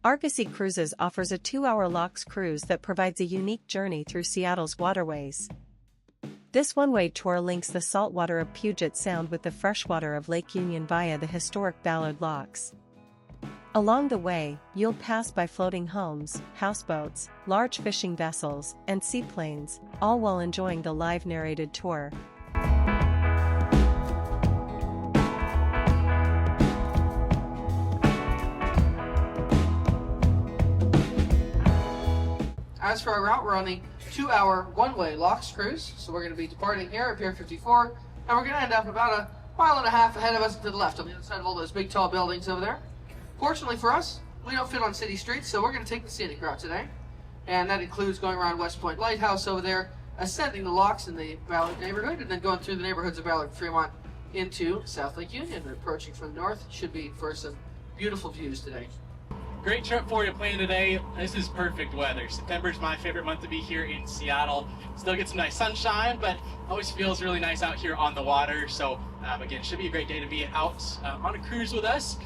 Argosy Cruises offers a 2-hour locks cruise that provides a unique journey through Seattle's waterways. This one-way tour links the saltwater of Puget Sound with the freshwater of Lake Union via the historic Ballard Locks. Along the way, you'll pass by floating homes, houseboats, large fishing vessels, and seaplanes, all while enjoying the live narrated tour. As for our route, we're on the 2-hour one-way locks cruise. So we're going to be departing here at Pier 54, and we're going to end up about a mile and a half ahead of us to the left on the other side of all those big tall buildings over there. Fortunately for us, we don't fit on city streets, so we're going to take the scenic route today. And that includes going around West Point Lighthouse over there, ascending the locks in the Ballard neighborhood, and then going through the neighborhoods of Ballard and Fremont into South Lake Union. And approaching from the north should be for some beautiful views today. Great trip for you planned today. This is perfect weather. September is my favorite month to be here in Seattle. Still get some nice sunshine, but always feels really nice out here on the water. So again, should be a great day to be out on a cruise with us.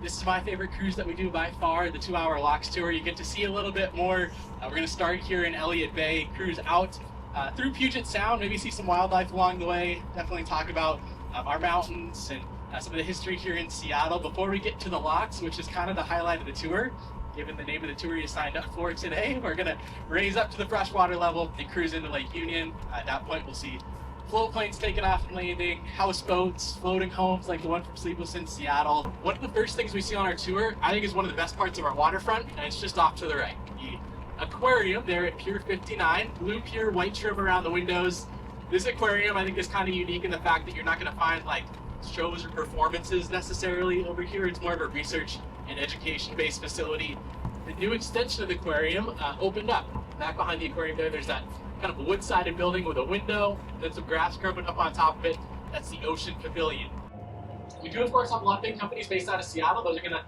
This is my favorite cruise that we do by far, the 2-hour locks tour. You get to see a little bit more. We're going to start here in Elliottbay, cruise out through Puget Sound, maybe see some wildlife along the way. Definitely talk about our mountains and some of the history here in Seattle before we get to the locks, which is kind of the highlight of the tour. Given the name of the tour you signed up for today, we're going to raise up to the freshwater level and cruise into Lake Union. At that point, we'll see float planes taking off and landing, houseboats, floating homes like the one from Sleepless in Seattle. One of the first things we see on our tour, I think, is one of the best parts of our waterfront, and it's just off to the right. The aquarium there at Pier 59, blue pier, white trim around the windows. This aquarium, I think, is kind of unique in the fact that you're not going to find like shows or performances necessarily over here. It's more of a research and education-based facility. The new extension of the aquarium opened up. Back behind the aquarium there's that kind of wood-sided building with a window, then some grass growing up on top of it. That's the Ocean Pavilion. We do, of course, have a lot of big companies based out of Seattle. Those are going to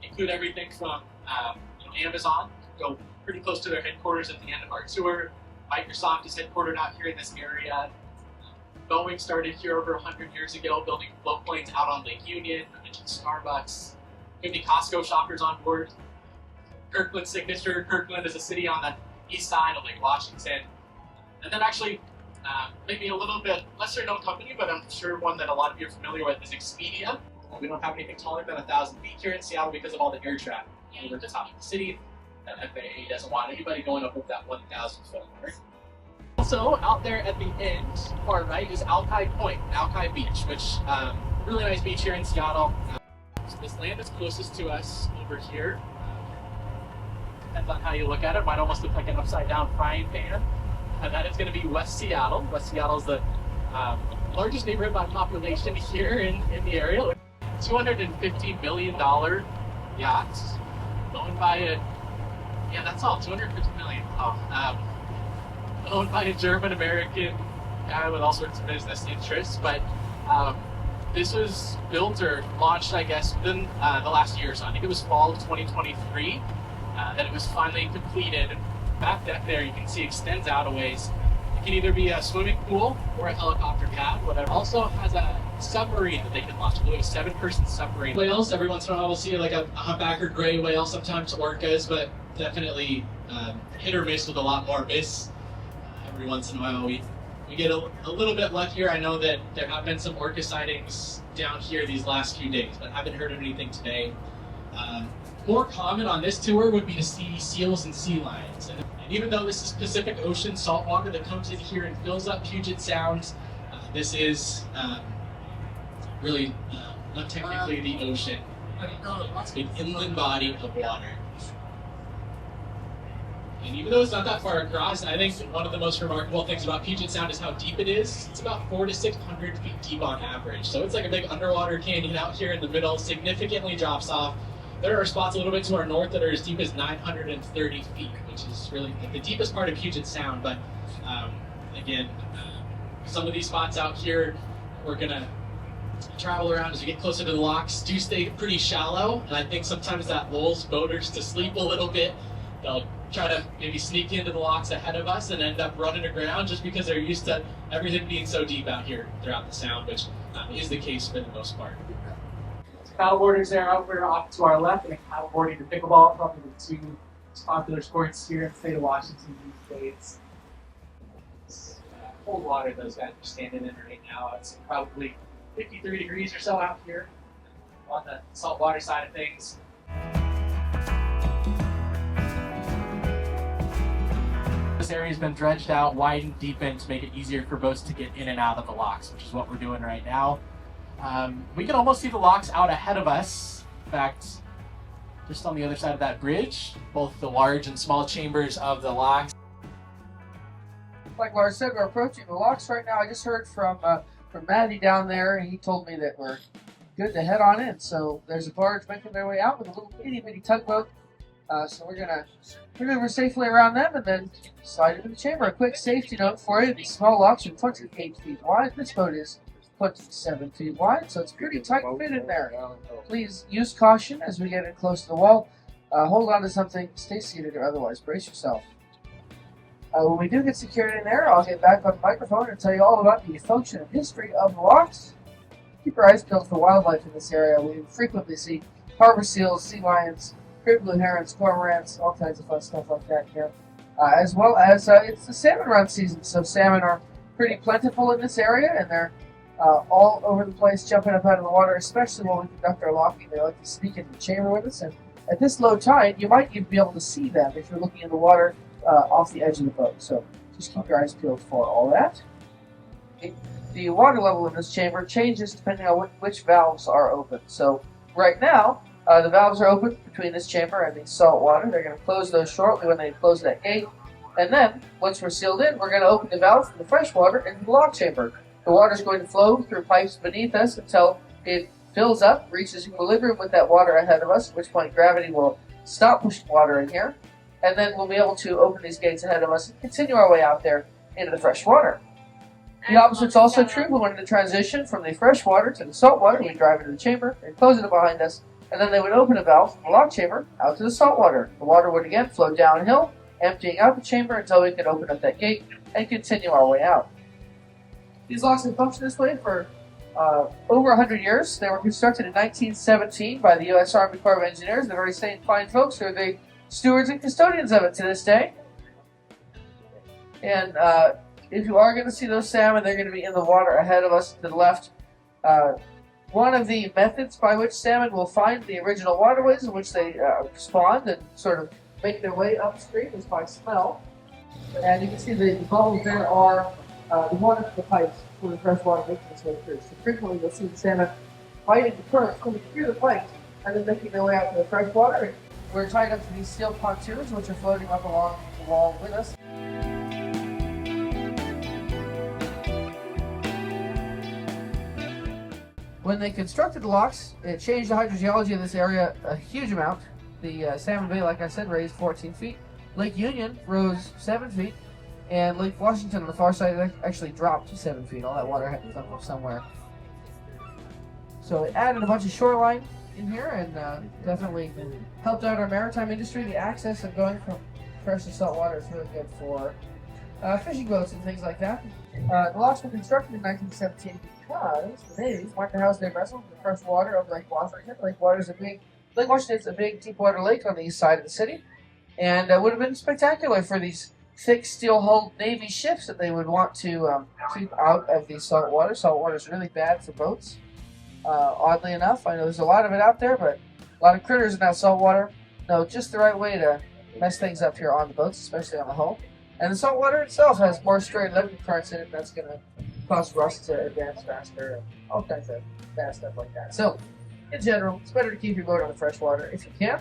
include everything from Amazon, go pretty close to their headquarters at the end of our tour. Microsoft is headquartered out here in this area. Boeing started here over 100 years ago, building float planes out on Lake Union. I mentioned Starbucks. 50 Costco shoppers on board. Kirkland signature. Kirkland is a city on the east side of Lake Washington. And then actually, maybe a little bit lesser known company, but I'm sure one that a lot of you are familiar with is Expedia. We don't have anything taller than 1,000 feet here in Seattle because of all the air traffic over the top of the city. That FAA doesn't want anybody going up with that 1,000 foot mark. Also, out there at the end, far right, is Alki Point, Alki Beach, which really nice beach here in Seattle. So this land is closest to us over here. Depends on how you look at it. Might almost look like an upside down frying pan. And that is going to be West Seattle. West Seattle is the largest neighborhood by population here in the area. $250 million yacht owned by a, yeah, that's all, $250 million. Owned by a German-American guy with all sorts of business interests, but this was built or launched, I guess, within the last year or so. I think it was fall of 2023 that it was finally completed. Back deck there, you can see extends out a ways. It can either be a swimming pool or a helicopter pad, whatever. Also has a submarine that they can launch. I believe a 7-person submarine. Whales, every once in a while we'll see like a humpback or gray whale, sometimes orcas, but definitely hit or miss with a lot more miss. Every once in a while we get a little bit luckier. I know that there have been some orca sightings down here these last few days, but I haven't heard of anything today. More common on this tour would be to see seals and sea lions. And even though this is Pacific Ocean saltwater that comes in here and fills up Puget Sound, this is really not technically the ocean. It's an inland body of water. And even though it's not that far across, I think one of the most remarkable things about Puget Sound is how deep it is. It's about 400 to 600 feet deep on average. So it's like a big underwater canyon out here in the middle, significantly drops off. There are spots a little bit to our north that are as deep as 930 feet, which is really like the deepest part of Puget Sound. But again, some of these spots out here, we're gonna travel around as we get closer to the locks, do stay pretty shallow. And I think sometimes that lulls boaters to sleep a little bit. They'll try to maybe sneak into the locks ahead of us and end up running aground just because they're used to everything being so deep out here throughout the sound, which is the case for the most part. paddleboarders there over off to our left, and paddleboarding to pickleball, probably the two most popular sports here in the state of Washington these days. It's cold water those guys are standing in right now. It's probably 53 degrees or so out here on the saltwater side of things. This area has been dredged out, widened, deepened to make it easier for boats to get in and out of the locks, which is what we're doing right now. We can almost see the locks out ahead of us. In fact, just on the other side of that bridge, both the large and small chambers of the locks. Like Lars said, we're approaching the locks right now. I just heard from Maddie down there, and he told me that we're good to head on in. So there's a barge making their way out with a little itty bitty tugboat. So we're gonna maneuver safely around them and then slide into the chamber. A quick safety note for you: these small locks are 28 feet wide. This boat is 27 feet wide, so it's pretty tight fit in there. Please use caution as we get in close to the wall. Hold on to something, stay seated, or otherwise brace yourself. When we do get secured in there, I'll get back on the microphone and tell you all about the function and history of the locks. Keep your eyes peeled for wildlife in this area. We frequently see harbor seals, sea lions, great blue herons, cormorants, all kinds of fun stuff like that here. As well as it's the salmon run season, so salmon are pretty plentiful in this area, and they're all over the place, jumping up out of the water, especially when we conduct our locking. They like to sneak into the chamber with us, and at this low tide, you might even be able to see them if you're looking in the water off the edge of the boat. So just keep your eyes peeled for all that. The water level in this chamber changes depending on which valves are open. So right now, the valves are open between this chamber and the salt water. They're going to close those shortly when they close that gate. And then, once we're sealed in, we're going to open the valve from the fresh water into the lock chamber. The water is going to flow through pipes beneath us until it fills up, reaches equilibrium with that water ahead of us, at which point gravity will stop pushing water in here. And then we'll be able to open these gates ahead of us and continue our way out there into the fresh water. The opposite's also true. We wanted to transition from the fresh water to the salt water. We drive into the chamber and close it behind us, and then they would open a valve from the lock chamber out to the salt water. The water would again flow downhill, emptying out the chamber until we can open up that gate and continue our way out. These locks have functioned this way for over 100 years. They were constructed in 1917 by the U.S. Army Corps of Engineers, the very same fine folks who are the stewards and custodians of it to this day. And if you are going to see those salmon, they're going to be in the water ahead of us to the left. One of the methods by which salmon will find the original waterways in which they spawned and sort of make their way upstream is by smell. And you can see the bubbles there are the water from the pipes for the fresh water making its way through. So frequently you'll see the salmon fighting the current coming through the pipes and then making their way out to the fresh water. We're tied up to these steel pontoons which are floating up along the wall with us. When they constructed the locks, it changed the hydrogeology of this area a huge amount. The Salmon Bay, like I said, raised 14 feet. Lake Union rose 7 feet. And Lake Washington on the far side actually dropped to 7 feet. All that water had to come from somewhere. So it added a bunch of shoreline in here and definitely helped out our maritime industry. The access of going from fresh to salt water is really good for fishing boats and things like that. The locks were constructed in 1917 because the Navy wanted to house their vessels in the fresh water of Lake Washington. Lake Washington's a big deep water lake on the east side of the city, and it would have been spectacular for these thick steel-hulled Navy ships that they would want to keep out of the salt water. Salt water is really bad for boats. Oddly enough, I know there's a lot of it out there, but a lot of critters in that salt water know just the right way to mess things up here on the boats, especially on the hull. And the salt water itself has more stray electric currents in it that's going to cause rust to advance faster and all kinds of bad stuff like that. So, in general, it's better to keep your boat on the fresh water if you can.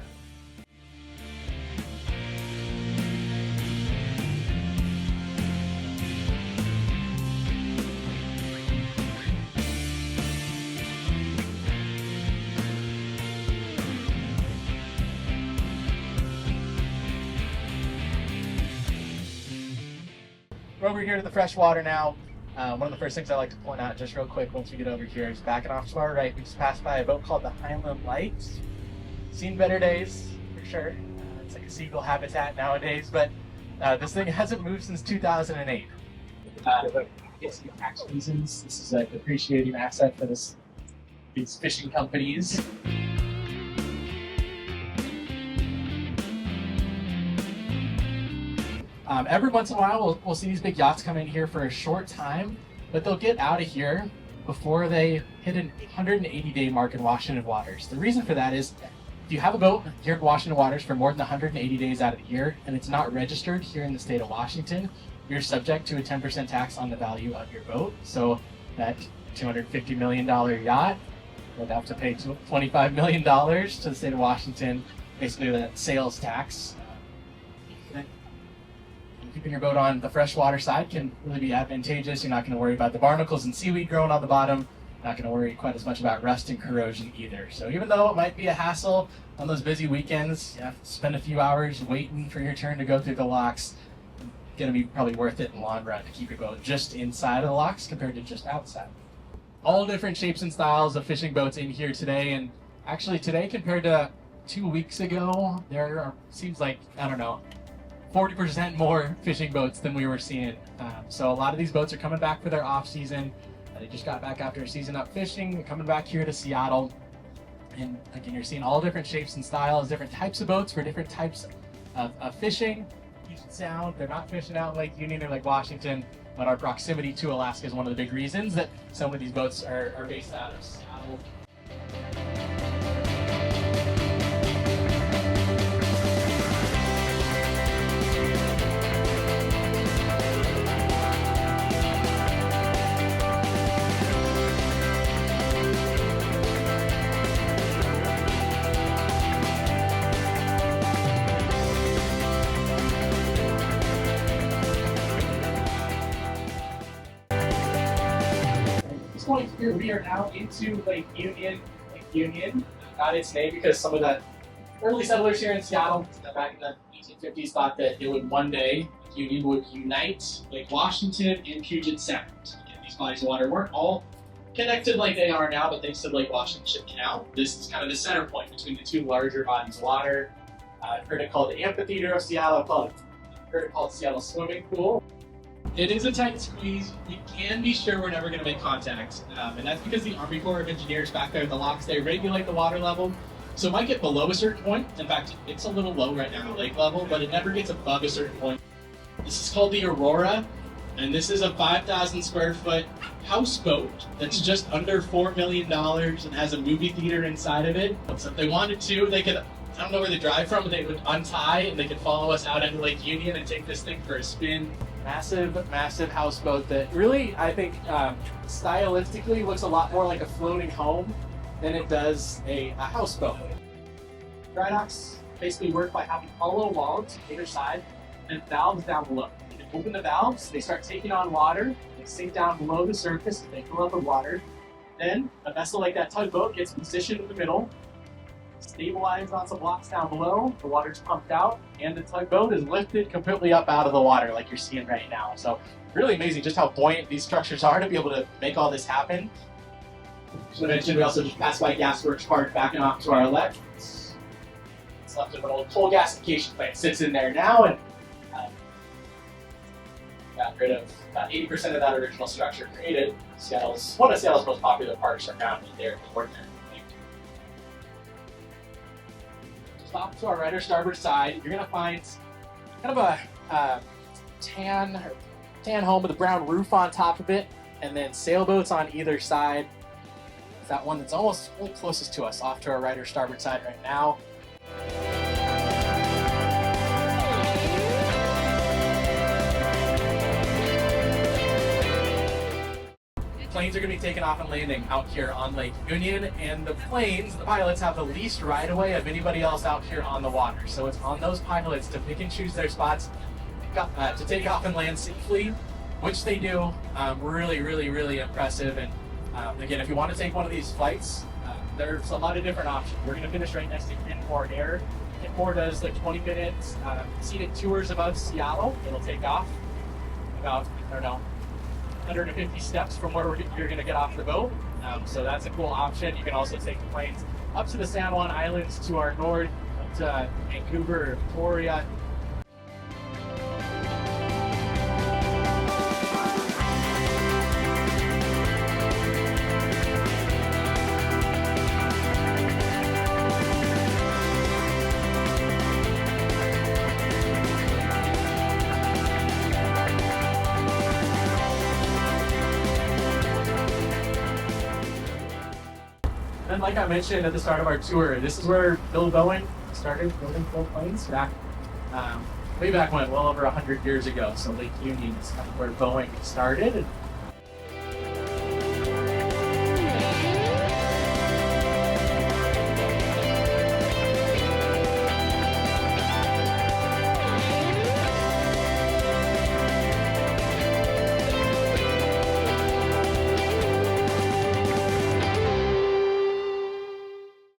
We're over here to the fresh water now. One of the first things I like to point out just real quick once we get over here is backing off to our right. We just passed by a boat called the Highland Light. Seen better days, for sure. It's like a seagull habitat nowadays, but this thing hasn't moved since 2008. Tax reasons, this is a depreciating asset for this these fishing companies. Every once in a while, we'll see these big yachts come in here for a short time, but they'll get out of here before they hit an 180-day mark in Washington waters. The reason for that is if you have a boat here in Washington waters for more than 180 days out of the year and it's not registered here in the state of Washington, you're subject to a 10% tax on the value of your boat. So that $250 million yacht would have to pay $25 million to the state of Washington, basically the sales tax. Keeping your boat on the freshwater side can really be advantageous. You're not going to worry about the barnacles and seaweed growing on the bottom. Not going to worry quite as much about rust and corrosion either. So even though it might be a hassle on those busy weekends, you have to spend a few hours waiting for your turn to go through the locks. It's going to be probably worth it in the long run to keep your boat just inside of the locks compared to just outside. All different shapes and styles of fishing boats in here today, and actually today compared to 2 weeks ago, seems like, I don't know, 40% more fishing boats than we were seeing. So a lot of these boats are coming back for their off season. They just got back after a season up fishing. They're coming back here to Seattle. And again, you're seeing all different shapes and styles, different types of boats for different types of fishing. Puget Sound, they're not fishing out in Lake Union or Lake Washington, but our proximity to Alaska is one of the big reasons that some of these boats are based out of Seattle. Point here, we are now into Lake Union. Lake Union got its name because some of the early settlers here in Seattle back in the 1850s thought that it would one day, Lake Union would unite Lake Washington and Puget Sound. Again, these bodies of water weren't all connected like they are now, but thanks to the Lake Washington Ship Canal, this is kind of the center point between the two larger bodies of water. I've heard it called the Amphitheater of Seattle. I've heard it called Seattle Swimming Pool. It is a tight squeeze. You can be sure we're never going to make contact. And that's because the Army Corps of Engineers back there at the locks, they regulate the water level. So it might get below a certain point. In fact, it's a little low right now at lake level, but it never gets above a certain point. This is called the Aurora, and this is a 5,000 square foot houseboat that's just under $4 million and has a movie theater inside of it. So if they wanted to, they could, I don't know where they drive from, but they would untie and they could follow us out into Lake Union and take this thing for a spin. Massive, massive houseboat that really, I think, stylistically looks a lot more like a floating home than it does a houseboat. Dry docks basically work by having hollow walls on either side and valves down below. You can open the valves, they start taking on water, they sink down below the surface, they fill up with water. Then a vessel like that tugboat gets positioned in the middle, stabilized on some blocks down below, the water's pumped out, and the tugboat is lifted completely up out of the water like you're seeing right now. So really amazing just how buoyant these structures are to be able to make all this happen. As I mentioned, we also just passed by Gasworkspark backing off to our left. It's left of an old coal gasification plant, sits in there now, and got rid of about 80% of that original structure created. One of Seattle's most popular parks are found there in the ordinary. Off to our right or starboard side, you're going to find kind of a tan home with a brown roof on top of it, and then sailboats on either side. That one that's almost closest to us, off to our right or starboard side right now. Planes are going to be taking off and landing out here on Lake Union, and the pilots have the least right-of-way of anybody else out here on the water. So it's on those pilots to pick and choose their spots to take off and land safely, which they do. Really, really, really impressive. And again, if you want to take one of these flights, there's a lot of different options. We're going to finish right next to Kenmore Air. Kenmore does like 20-minute seated tours above Seattle. It'll take off about, 150 steps from where you're going to get off the boat. So that's a cool option. You can also take the planes up to the San Juan Islands to our north, up to Vancouver or Victoria. And like I mentioned at the start of our tour, this is where Bill Bowen started building full planes back, way back when, well over 100 years ago. So Lake Union is kind of where Boeing started. And